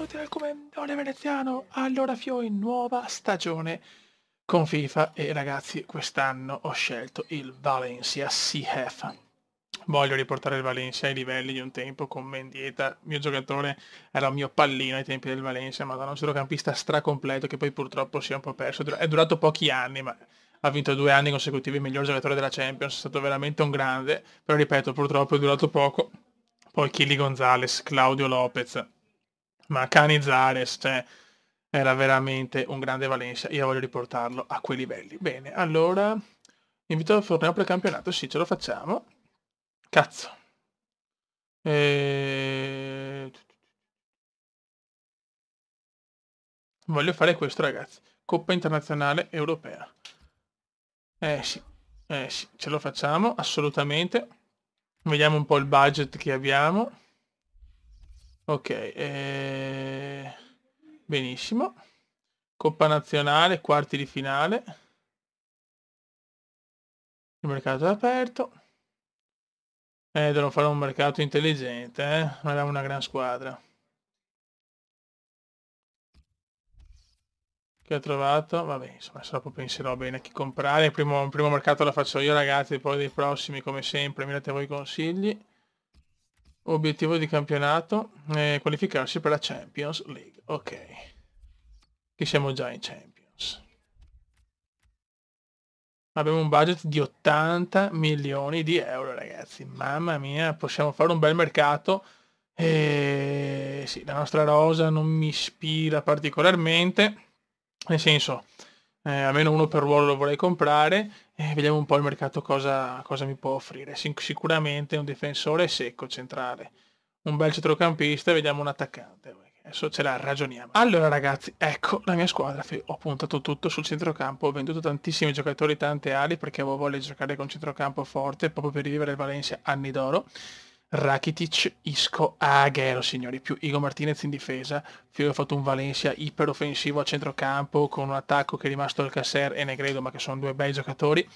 benvenuti al Commendatore Veneziano. Allora Fioi, nuova stagione con FIFA e ragazzi quest'anno ho scelto il Valencia CF. Voglio riportare il Valencia ai livelli di un tempo con Mendieta. Il mio giocatore era un mio pallino ai tempi del Valencia, ma da un centrocampista stracompleto che poi purtroppo si è un po' perso. È durato pochi anni, ma ha vinto 2 anni consecutivi il miglior giocatore della Champions, è stato veramente un grande, però ripeto, purtroppo è durato poco. Poi Chili Gonzalez, Claudio Lopez, ma Canizares, cioè era veramente un grande Valencia. Io voglio riportarlo a quei livelli. Bene, allora invito al torneo precampionato, sì, ce lo facciamo. Cazzo. Voglio fare questo, ragazzi. Coppa internazionale europea. Sì, ce lo facciamo, assolutamente. Vediamo un po' il budget che abbiamo. Ok, benissimo. Coppa nazionale, quarti di finale. Il mercato è aperto. Devono fare un mercato intelligente, non abbiamo una gran squadra. Che ho trovato? Vabbè, insomma, adesso dopo penserò bene a chi comprare. Il primo mercato lo faccio io, ragazzi, poi dei prossimi, come sempre, mi date voi i consigli. Obiettivo di campionato, qualificarsi per la Champions League. Ok. Che siamo già in Champions. Abbiamo un budget di 80 milioni di euro, ragazzi. Mamma mia, possiamo fare un bel mercato. Sì, la nostra rosa non mi ispira particolarmente. Nel senso, almeno uno per ruolo lo vorrei comprare. Vediamo un po' il mercato cosa mi può offrire. Sicuramente un difensore secco centrale. Un bel centrocampista e vediamo un attaccante. Adesso ce la ragioniamo. Allora ragazzi, ecco la mia squadra. Ho puntato tutto sul centrocampo, ho venduto tantissimi giocatori, tante ali, perché avevo voglia di giocare con centrocampo forte, proprio per rivivere il Valencia anni d'oro. Rakitic, Isco, Agüero, signori, più Igor Martinez in difesa. Più ho fatto un Valencia iper offensivo a centrocampo, con un attacco che è rimasto Alcacer e Negredo, ma che sono due bei giocatori.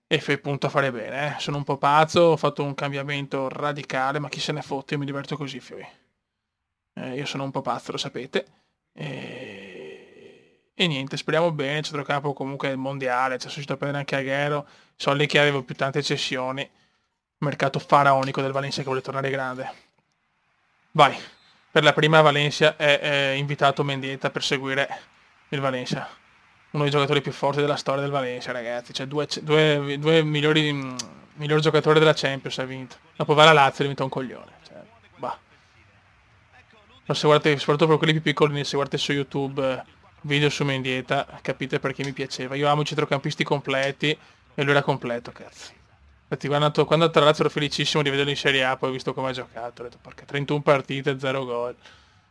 E fai punto a fare bene, Sono un po' pazzo, ho fatto un cambiamento radicale, ma chi se ne fotte, io mi diverto così, fioi. Io sono un po' pazzo, lo sapete. E niente, speriamo bene. Il centrocampo comunque è il mondiale. C'è riuscito a prendere anche Agüero. Soldi che avevo più tante cessioni. Mercato faraonico del Valencia che vuole tornare grande. Vai. Per la prima Valencia è invitato Mendieta per seguire il Valencia. Uno dei giocatori più forti della storia del Valencia, ragazzi. Cioè due migliori giocatori della Champions ha vinto. Dopo va la Lazio e diventa un coglione. Cioè, bah. Ma se guardate, soprattutto per quelli più piccoli, se guardate su YouTube video su Mendieta, capite perché mi piaceva. Io amo i centrocampisti completi e lui era completo, cazzo. Infatti quando tra l'altro ero felicissimo di vederlo in Serie A, poi ho visto come ha giocato, ho detto porca, 31 partite, 0 gol.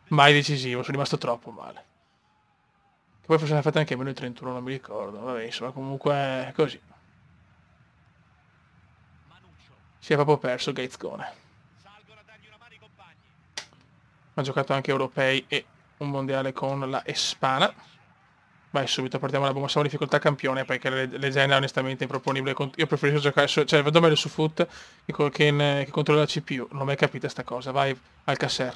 Mai decisivo, sono rimasto troppo male. Che poi forse ne ha fatte anche meno di 31, non mi ricordo. Vabbè, insomma, comunque è così. Si è proprio perso Gaizgone. Ha giocato anche europei e un mondiale con la Espana. Vai subito, partiamo la bomba, siamo in difficoltà campione perché le leggenda onestamente improponibile. Io preferisco giocare su, cioè vedo meglio su foot che contro la CPU. Non ho mai capito sta cosa. Vai Alcacer.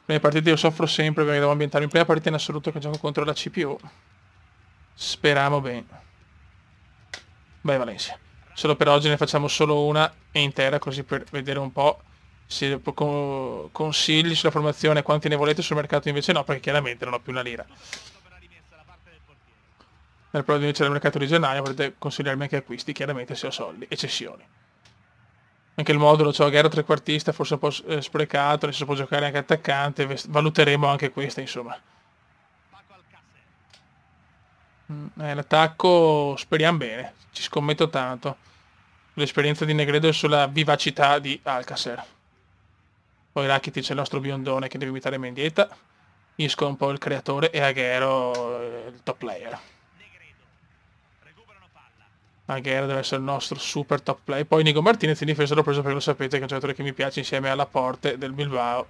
Prime partite io soffro sempre perché devo ambientarmi. Prima partita in assoluto che gioco contro la CPU. Speriamo bene. Vai Valencia. Solo per oggi ne facciamo solo una e intera, così per vedere un po' se consigli sulla formazione, quanti ne volete sul mercato. Invece no, perché chiaramente non ho più una lira. Nel periodo invece del mercato di gennaio potete consigliarmi anche acquisti, chiaramente se ho soldi e cessioni. Anche il modulo, c'ho Agüero trequartista, forse un po' sprecato, adesso può giocare anche attaccante, valuteremo anche questa, insomma. L'attacco speriamo bene, ci scommetto tanto. L'esperienza di Negredo è sulla vivacità di Alcacer. Poi Rakitic è il nostro biondone che deve imitare Mendieta. Isco è un po' il creatore e Agüero il top player. Agüero deve essere il nostro super top player. Poi Nico Martinez in difesa l'ho preso perché lo sapete che è un giocatore che mi piace insieme alla Porte del Bilbao.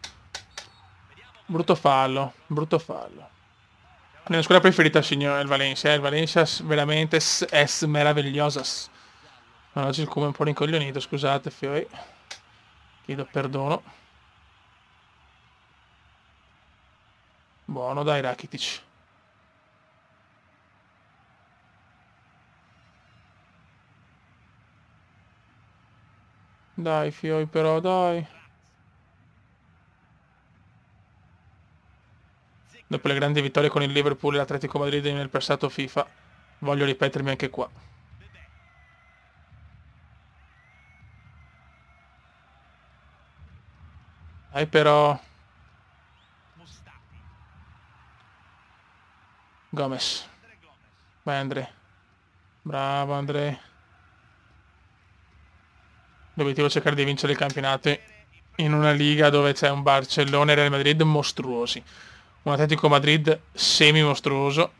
Brutto fallo. La mia squadra preferita, signore, è il Valencia. Il Valencia veramente è meravigliosa. Oggi il cume è un po' rincoglionito, scusate, fioi. Chiedo perdono. Buono, dai, Rakitic. Dai, Fioi, però, dai. Dopo le grandi vittorie con il Liverpool e l'Atletico Madrid nel passato FIFA, voglio ripetermi anche qua. Dai, però... Gomez. Vai, André. Bravo, André. L'obiettivo è cercare di vincere il campionato in una liga dove c'è un Barcellona e Real Madrid mostruosi, un Atletico Madrid semi mostruoso,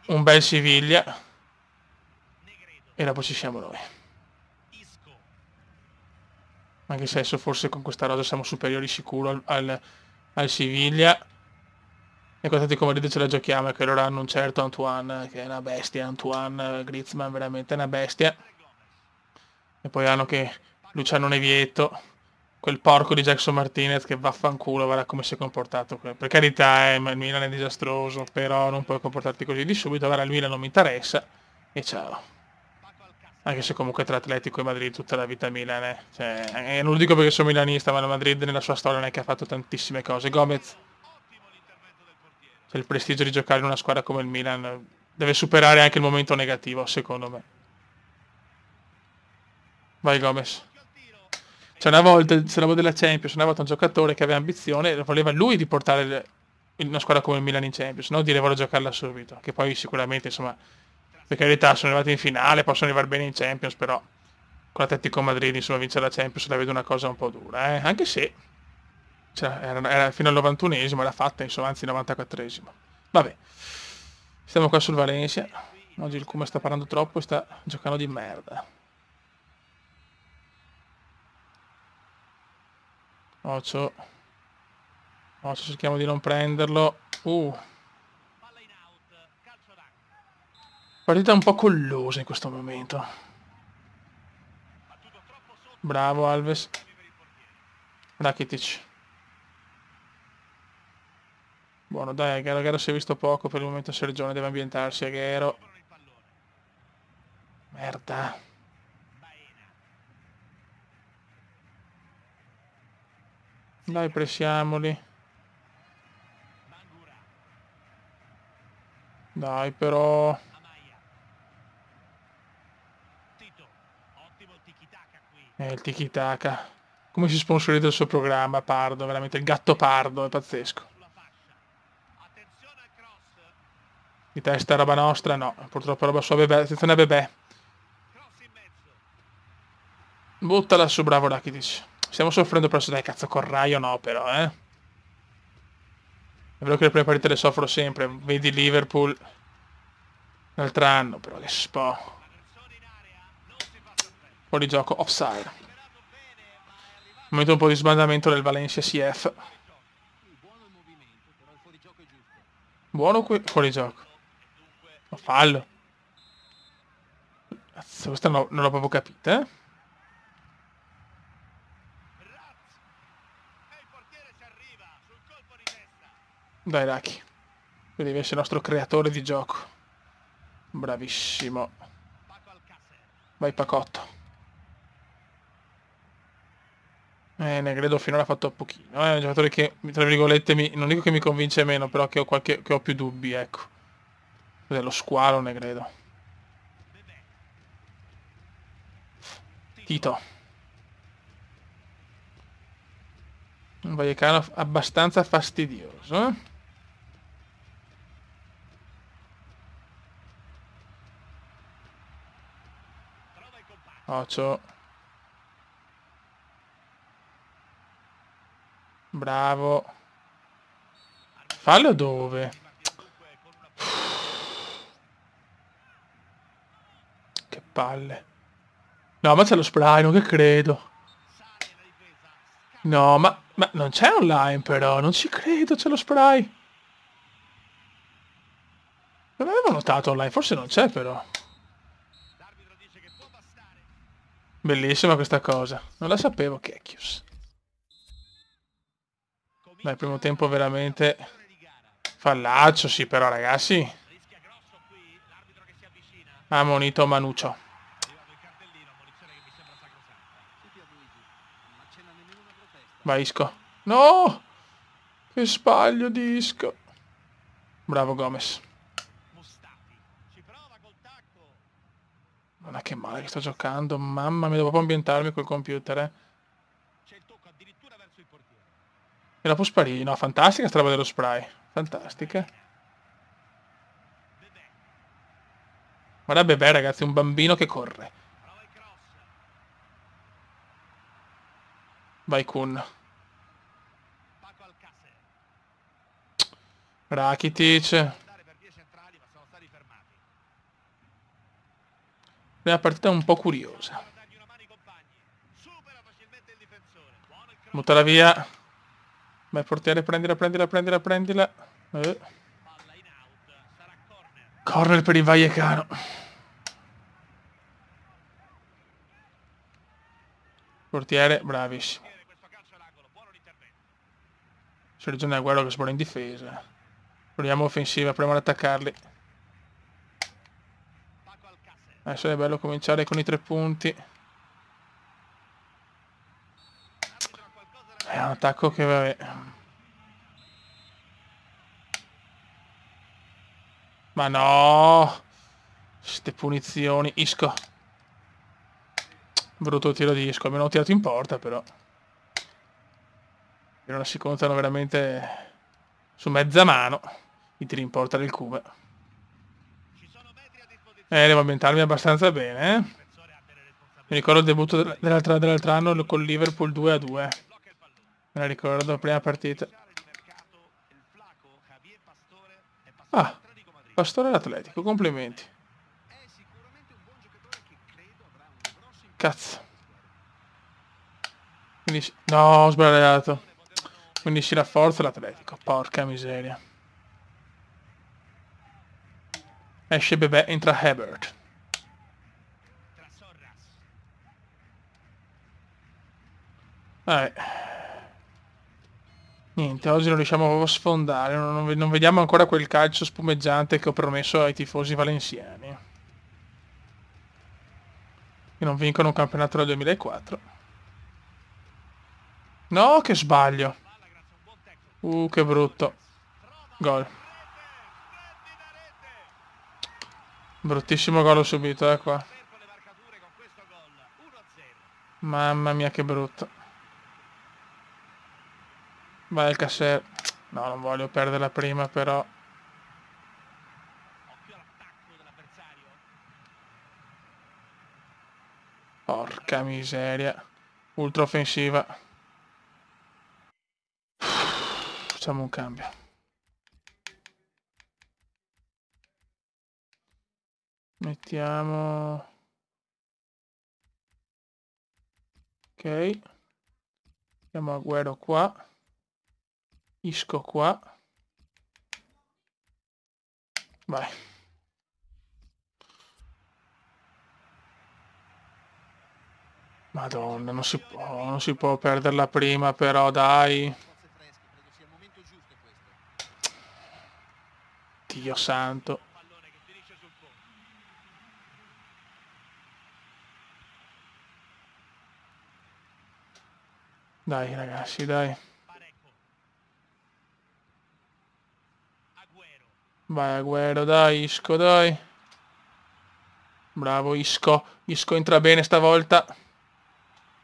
un bel Siviglia e dopo ci siamo noi. Anche se adesso forse con questa rosa siamo superiori sicuro al Siviglia. E con Atletico Madrid ce la giochiamo, e che loro hanno un certo Antoine, che è una bestia, Antoine Griezmann veramente una bestia. E poi hanno che Luciano Nevietto, quel porco di Jackson Martinez che vaffanculo, guarda come si è comportato. Per carità, il Milan è disastroso, però non puoi comportarti così di subito. Guarda, il Milan non mi interessa e ciao. Anche se comunque tra Atletico e Madrid tutta la vita Milan cioè, non lo dico perché sono milanista, ma la Madrid nella sua storia non è che ha fatto tantissime cose. Gomez, c'è il prestigio di giocare in una squadra come il Milan, deve superare anche il momento negativo, secondo me. Vai Gomez. C'è una volta, c'era della Champions, una volta un giocatore che aveva ambizione, voleva lui di portare una squadra come il Milan in Champions, no dire voglio giocarla subito, che poi sicuramente, insomma, per carità sono arrivati in finale, possono arrivare bene in Champions, però con l'Atletico Madrid, insomma, vincere la Champions la vedo una cosa un po' dura, anche se cioè, era fino al 91esimo, era fatta, insomma, anzi 94esimo. Vabbè, stiamo qua sul Valencia, oggi il Kuma sta parlando troppo e sta giocando di merda. Ocio. Ocio, cerchiamo di non prenderlo. Partita un po' collosa in questo momento. Bravo Alves. Rakitic. Buono, dai, Aguero si è visto poco, per il momento Sergione deve ambientarsi, Aguero. Merda. Dai, pressiamoli. Dai, però... il tiki-taka. Come si sponsorizza il suo programma, Pardo, veramente il gatto Pardo, è pazzesco. Di testa roba nostra? No, purtroppo roba sua Bebè, attenzione a Bebè. Buttala su, bravo Rakitic. Stiamo soffrendo presso dai cazzo Corraio no però, È vero che le prime partite le soffro sempre, vedi Liverpool l'altro anno, però che spo. Fuori gioco, offside. Momento un po' di sbandamento del Valencia CF. Buono qui, fuori gioco. Oh, fallo. Cazzo, questa non l'ho proprio capita, Dai Raki. Devi essere il nostro creatore di gioco. Bravissimo. Vai Pacotto. Negredo finora ha fatto pochino. È un giocatore che, tra virgolette, non dico che mi convince meno, però che ho più dubbi, ecco. Cos'è lo squalo Negredo? Tito. Un Vallecano abbastanza fastidioso, Ocio. Bravo. Fallo dove? Che palle. No, ma c'è lo spray, non che credo. No, ma non c'è online però, non ci credo, c'è lo spray. Non avevo notato online, forse non c'è però. Bellissima questa cosa, non la sapevo, Cacchius. Dai, primo tempo veramente fallaccio, sì, però ragazzi. Ammonito Manuccio. Vai, Isco. No! Che sbaglio di Isco. Bravo Gomez. Non è che male che sto giocando. Mamma mia, devo proprio ambientarmi col computer, eh. E la può sparire? No, fantastica sta roba dello spray. Fantastica. Guarda Bebè, ragazzi, un bambino che corre. Vai Kun. Rakitic. Prima partita un po' curiosa. Buttala via. Vai portiere, prendila, prendila, prendila, prendila. Corner per il Vallecano. Portiere, bravissimo. C'è ragione Agüero che sbora in difesa. Proviamo offensiva, proviamo ad attaccarli. Adesso è bello cominciare con i 3 punti. È un attacco che vabbè. Ma no! Ste punizioni. Isco. Brutto tiro di Isco. Almeno ho tirato in porta però. E non si contano veramente su mezza mano i tiri in porta del Cube. Devo ambientarmi abbastanza bene, eh. Mi ricordo il debutto dell'altro anno con Liverpool 2-2. Me la ricordo, prima partita. Ah, Pastore all'Atletico, complimenti. Cazzo. Quindi, no, ho sbagliato. Quindi si rafforza l'Atletico, porca miseria. Esce Bebè, entra Hebert. Niente, oggi non riusciamo proprio a sfondare, non vediamo ancora quel calcio spumeggiante che ho promesso ai tifosi valenziani. Che non vincono un campionato dal 2004. No, che sbaglio. Che brutto. Gol. Bruttissimo gol ho subito, qua. Mamma mia, che brutto. Vai al Casser. No, non voglio perdere la prima, però. Porca miseria. Ultra offensiva. Facciamo un cambio. Mettiamo... Ok. Mettiamo Agüero qua. Isco qua. Vai. Madonna, non si può perdere la prima, però dai. Dio santo. Dai ragazzi, dai. Vai Agüero, dai Isco, dai. Bravo Isco. Isco entra bene stavolta.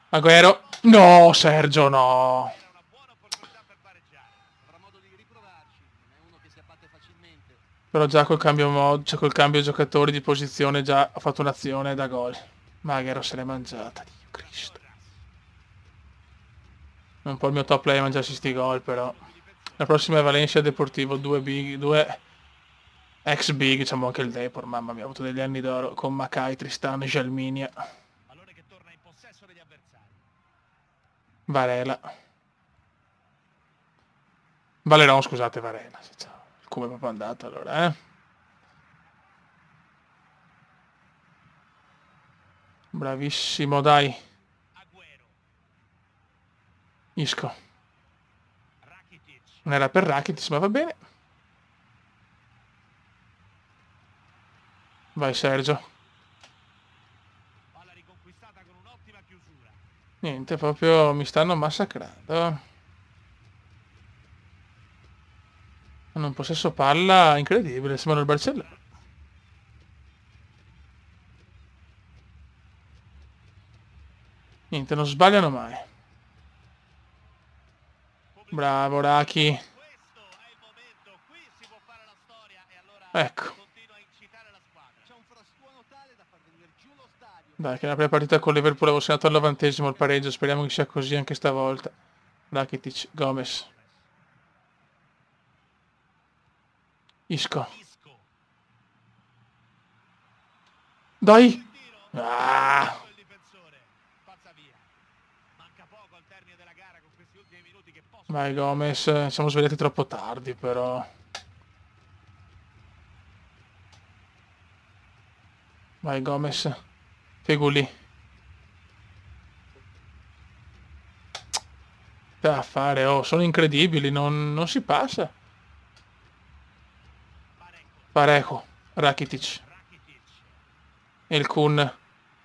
Agüero. No, Sergio, no. Però già col cambio mod, cioè col cambio giocatori di posizione già ha fatto un'azione da gol. Ma Agüero se l'è mangiata, Dio Cristo. È un po' il mio top player mangiarsi sti gol, però. La prossima è Valencia Deportivo, 2 ex big, diciamo anche il Depor, mamma mia, ha avuto degli anni d'oro con Macai, Tristano, Gelminia. Varela. Valeron, scusate, Varela. Come è proprio andato allora, eh? Bravissimo, dai. Isco. Non era per Rakitic, ma va bene. Vai Sergio. Palla riconquistata con un'ottima chiusura. Niente, proprio mi stanno massacrando. Hanno un possesso palla incredibile, sembrano il Barcellona. Niente, non sbagliano mai. Bravo Raki. Questo è il momento, qui si può fare la storia e allora Ecco. continua a incitare la squadra. C'è un frastuono tale da far venire giù lo stadio. Dai, che nella prima partita con Liverpool avevo segnato al 90esimo il pareggio. Speriamo che sia così anche stavolta. Rakitic, Gomez. Isco. Isco. Dai! Il tiro. Ah! Il difensore. Pazza via. Manca poco al termine della gara con questi ultimi minuti che possono... Vai Gomez, siamo svegliati troppo tardi però. Vai Gomez. Feguli. Da fare, oh, sono incredibili, non si passa. Parejo, Rakitic. Rakitic. E il Kun,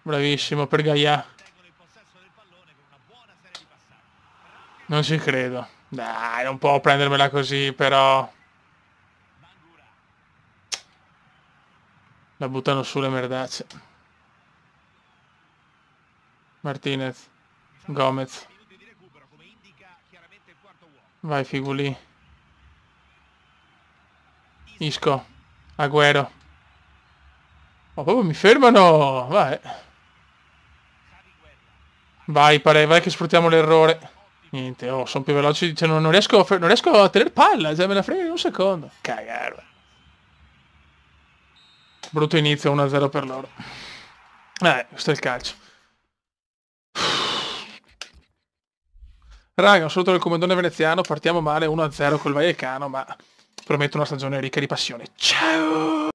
bravissimo per Gaia. Tengono il possesso del pallone con una buona serie di passaggi. Non ci credo. Dai, non può prendermela così, però. Bangura. La buttano su le merdacce. Martinez. Gomez. Minuti di recupero come indica chiaramente il quarto uomo. Vai Figuli. Isco. Agüero. Oh, proprio mi fermano. Vai. Javi Guerra. Vai, pare, vai che sfruttiamo l'errore. Niente, oh, sono più veloci. Cioè, non riesco a tenere palla. Cioè, me la frega in un secondo. Cagare. Brutto inizio, 1-0 per loro. Questo è il calcio. Raga, un saluto del comandone veneziano. Partiamo male 1-0 col Vallecano, ma prometto una stagione ricca di passione. Ciao!